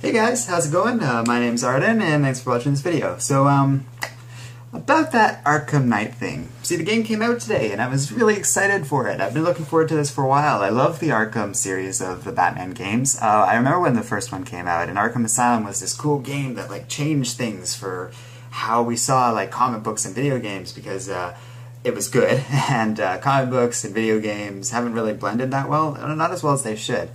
Hey guys, how's it going? My name's Arden, and thanks for watching this video. So, about that Arkham Knight thing. See, the game came out today, and I was really excited for it. I've been looking forward to this for a while. I love the Arkham series of the Batman games. I remember when the first one came out, and Arkham Asylum was this cool game that, like, changed things for how we saw, like, comic books and video games, because, it was good, and comic books and video games haven't really blended that well, not as well as they should.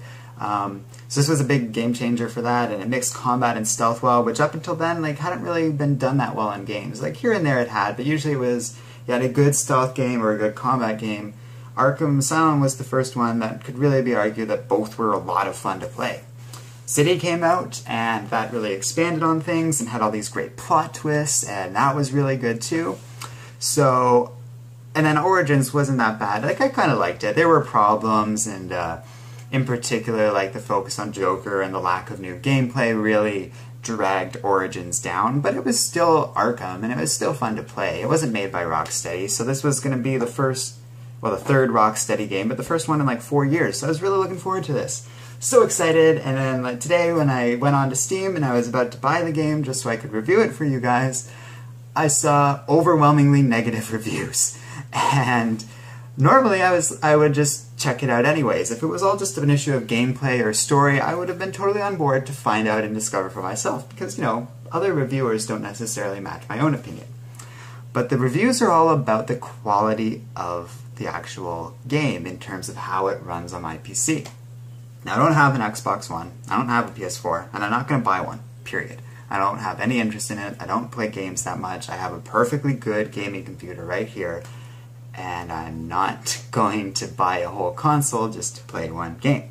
So this was a big game changer for that, and it mixed combat and stealth well, which up until then, like, hadn't really been done that well in games. Like, here and there it had, but usually it was, you had a good stealth game or a good combat game. Arkham Asylum was the first one that could really be argued that both were a lot of fun to play. City came out, and that really expanded on things and had all these great plot twists, and that was really good too. So, and then Origins wasn't that bad. Like, I kind of liked it. There were problems, and in particular, like, the focus on Joker and the lack of new gameplay really dragged Origins down, but it was still Arkham, and it was still fun to play. It wasn't made by Rocksteady, so this was going to be the first, well, the third Rocksteady game, but the first one in like 4 years, so I was really looking forward to this. So excited, and then like, today when I went on to Steam and I was about to buy the game just so I could review it for you guys, I saw overwhelmingly negative reviews, and normally I would just check it out anyways. If it was all just an issue of gameplay or story, I would have been totally on board to find out and discover for myself, because, you know, other reviewers don't necessarily match my own opinion. But the reviews are all about the quality of the actual game in terms of how it runs on my PC. Now, I don't have an Xbox One, I don't have a PS4, and I'm not going to buy one, period. I don't have any interest in it, I don't play games that much, I have a perfectly good gaming computer right here, and I'm not going to buy a whole console just to play one game.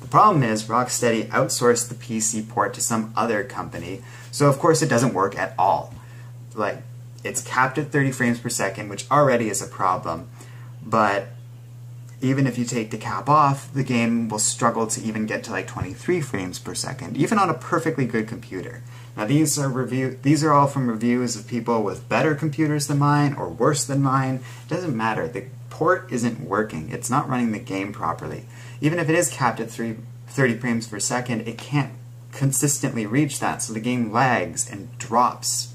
The problem is Rocksteady outsourced the PC port to some other company, so of course it doesn't work at all. Like, it's capped at 30 frames per second, which already is a problem, but even if you take the cap off, the game will struggle to even get to like 23 frames per second, even on a perfectly good computer. Now these are all from reviews of people with better computers than mine or worse than mine. It doesn't matter. The port isn't working. It's not running the game properly. Even if it is capped at 30 frames per second, it can't consistently reach that, so the game lags and drops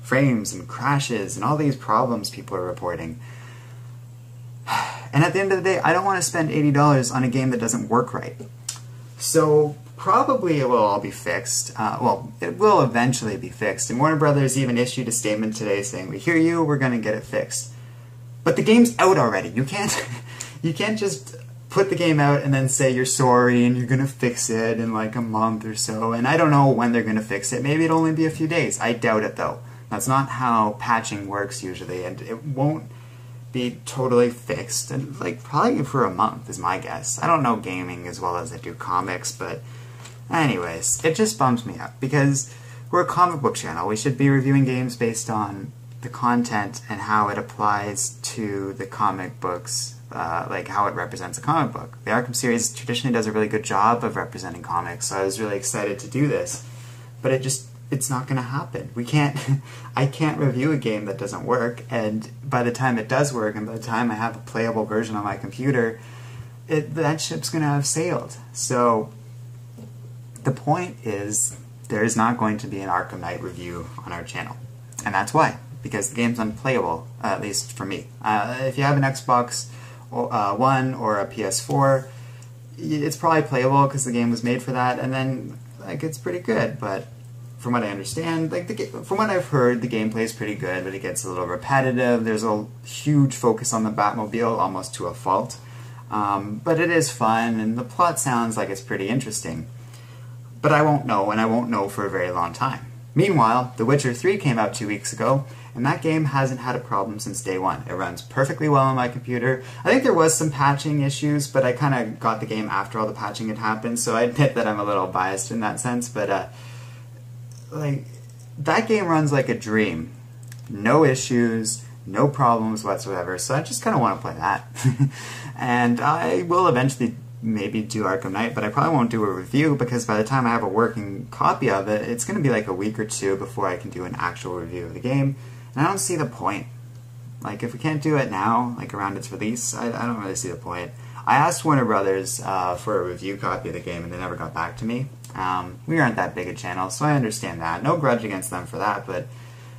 frames and crashes and all these problems people are reporting. And at the end of the day, I don't want to spend $80 on a game that doesn't work right. So probably it will all be fixed. Well, it will eventually be fixed. And Warner Brothers even issued a statement today saying, "We hear you, we're going to get it fixed." But the game's out already. You can't just put the game out and then say you're sorry and you're going to fix it in like a month or so. And I don't know when they're going to fix it. Maybe it'll only be a few days. I doubt it, though. That's not how patching works usually, and it won't be totally fixed, and like probably for a month is my guess. I don't know gaming as well as I do comics, but anyways, it just bums me out because we're a comic book channel. We should be reviewing games based on the content and how it applies to the comic books, like how it represents a comic book. The Arkham series traditionally does a really good job of representing comics, so I was really excited to do this, but it's not going to happen. I can't review a game that doesn't work, and by the time it does work, and by the time I have a playable version on my computer, that ship's going to have sailed. So the point is, there is not going to be an Arkham Knight review on our channel. And that's why, because the game's unplayable, at least for me. If you have an Xbox One or a PS4, it's probably playable because the game was made for that, and then like it's pretty good, but from what I understand, like from what I've heard, the gameplay is pretty good, but it gets a little repetitive. There's a huge focus on the Batmobile, almost to a fault. But it is fun, and the plot sounds like it's pretty interesting. But I won't know, and I won't know for a very long time. Meanwhile, The Witcher 3 came out 2 weeks ago, and that game hasn't had a problem since day one. It runs perfectly well on my computer. I think there was some patching issues, but I kind of got the game after all the patching had happened, so I admit that I'm a little biased in that sense, but like, that game runs like a dream. No issues, no problems whatsoever, so I just kind of want to play that. And I will eventually maybe do Arkham Knight, but I probably won't do a review because by the time I have a working copy of it, it's going to be like a week or two before I can do an actual review of the game, and I don't see the point. Like, if we can't do it now, like around its release, I don't really see the point. I asked Warner Brothers for a review copy of the game, and they never got back to me. We aren't that big a channel, so I understand that. No grudge against them for that, but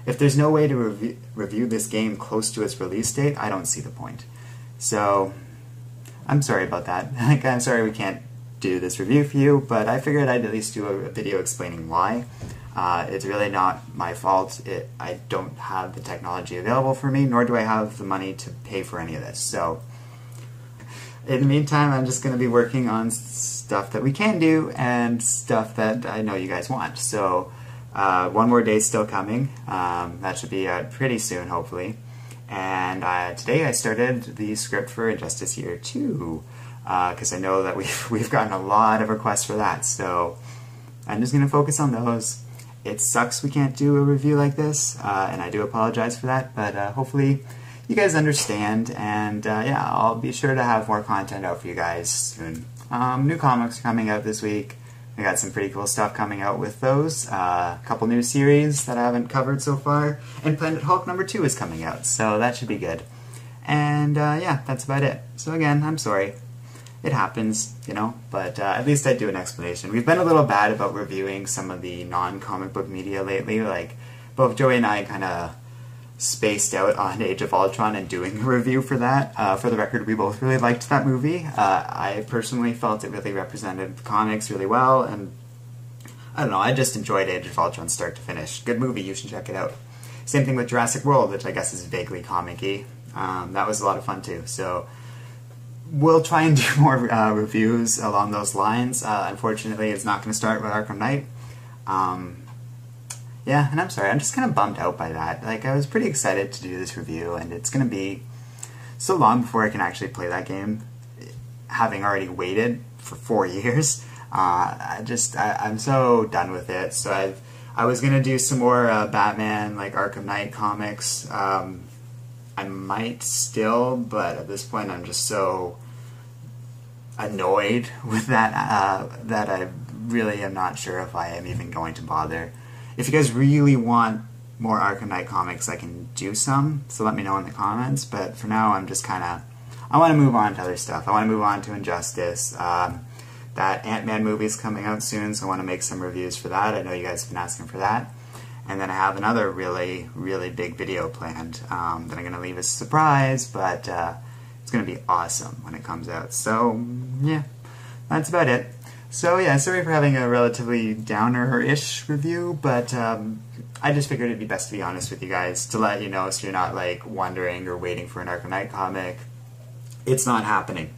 if there's no way to review this game close to its release date, I don't see the point. So, I'm sorry about that. Like, I'm sorry we can't do this review for you, but I figured I'd at least do a video explaining why. It's really not my fault. I don't have the technology available for me, nor do I have the money to pay for any of this. So, in the meantime, I'm just going to be working on stuff that we can do and stuff that I know you guys want. So, one more day is still coming. That should be out pretty soon, hopefully. And today I started the script for Injustice Year 2, because I know that we've gotten a lot of requests for that. So, I'm just going to focus on those. It sucks we can't do a review like this, and I do apologize for that, but hopefully you guys understand, and yeah, I'll be sure to have more content out for you guys soon. New comics are coming out this week. I got some pretty cool stuff coming out with those. A couple new series that I haven't covered so far, and Planet Hulk #2 is coming out, so that should be good. And yeah, that's about it. So again, I'm sorry. It happens, you know, but at least I do an explanation. We've been a little bad about reviewing some of the non-comic book media lately. Like, both Joey and I kind of spaced out on Age of Ultron and doing a review for that. For the record, we both really liked that movie. I personally felt it really represented the comics really well, and I don't know, I just enjoyed Age of Ultron start to finish. Good movie, you should check it out. Same thing with Jurassic World, which I guess is vaguely comic-y. That was a lot of fun too, so we'll try and do more reviews along those lines. Unfortunately, it's not going to start with Arkham Knight. Yeah, and I'm sorry, I'm just kind of bummed out by that. Like, I was pretty excited to do this review, and it's going to be so long before I can actually play that game, having already waited for 4 years. I'm so done with it. So I was going to do some more Batman, like Arkham Knight comics. I might still, but at this point I'm just so annoyed with that that I really am not sure if I am even going to bother. If you guys really want more Arkham Knight comics, I can do some, so let me know in the comments, but for now I'm just kind of, I want to move on to other stuff. I want to move on to Injustice. That Ant-Man movie is coming out soon, so I want to make some reviews for that. I know you guys have been asking for that. And then I have another really, really big video planned that I'm going to leave as a surprise, but it's going to be awesome when it comes out. So, yeah, that's about it. So, yeah, sorry for having a relatively downer-ish review, but I just figured it'd be best to be honest with you guys, to let you know so you're not, like, wondering or waiting for an Arkham Knight comic. It's not happening,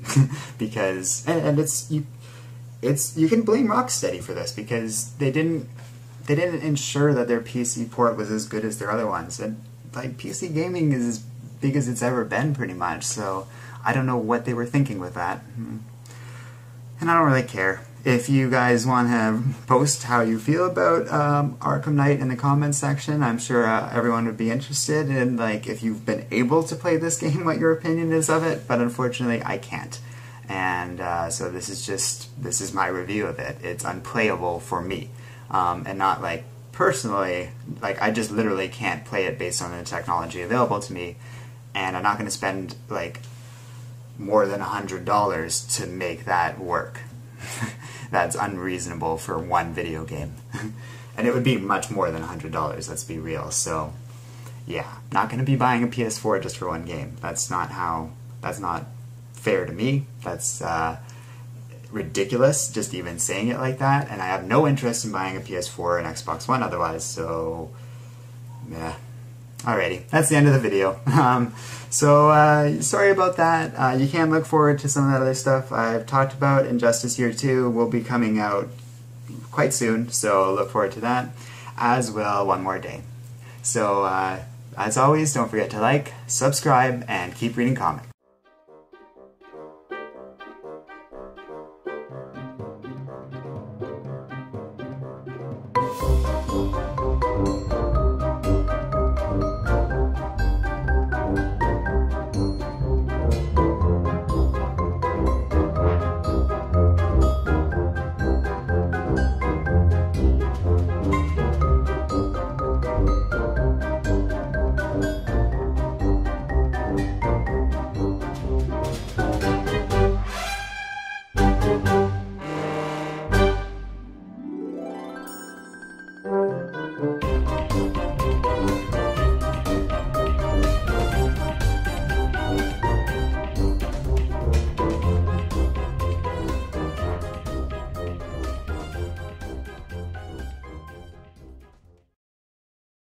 because, and you can blame Rocksteady for this, because they didn't ensure that their PC port was as good as their other ones. And like, PC gaming is as big as it's ever been, pretty much, so I don't know what they were thinking with that. And I don't really care. If you guys want to post how you feel about Arkham Knight in the comments section, I'm sure everyone would be interested in, like, if you've been able to play this game, what your opinion is of it, but unfortunately I can't. And so this is my review of it. It's unplayable for me. And not, like, personally, like, I just literally can't play it based on the technology available to me, and I'm not going to spend, like, more than $100 to make that work. That's unreasonable for one video game. And it would be much more than $100, let's be real. So, yeah, not going to be buying a PS4 just for one game. That's not fair to me. That's ridiculous, just even saying it like that, and I have no interest in buying a PS4 and Xbox One otherwise, so yeah. Alrighty, that's the end of the video. Sorry about that. You can look forward to some of that other stuff I've talked about. Injustice Year 2 will be coming out quite soon, so look forward to that, as will One More Day. So, as always, don't forget to like, subscribe, and keep reading comics.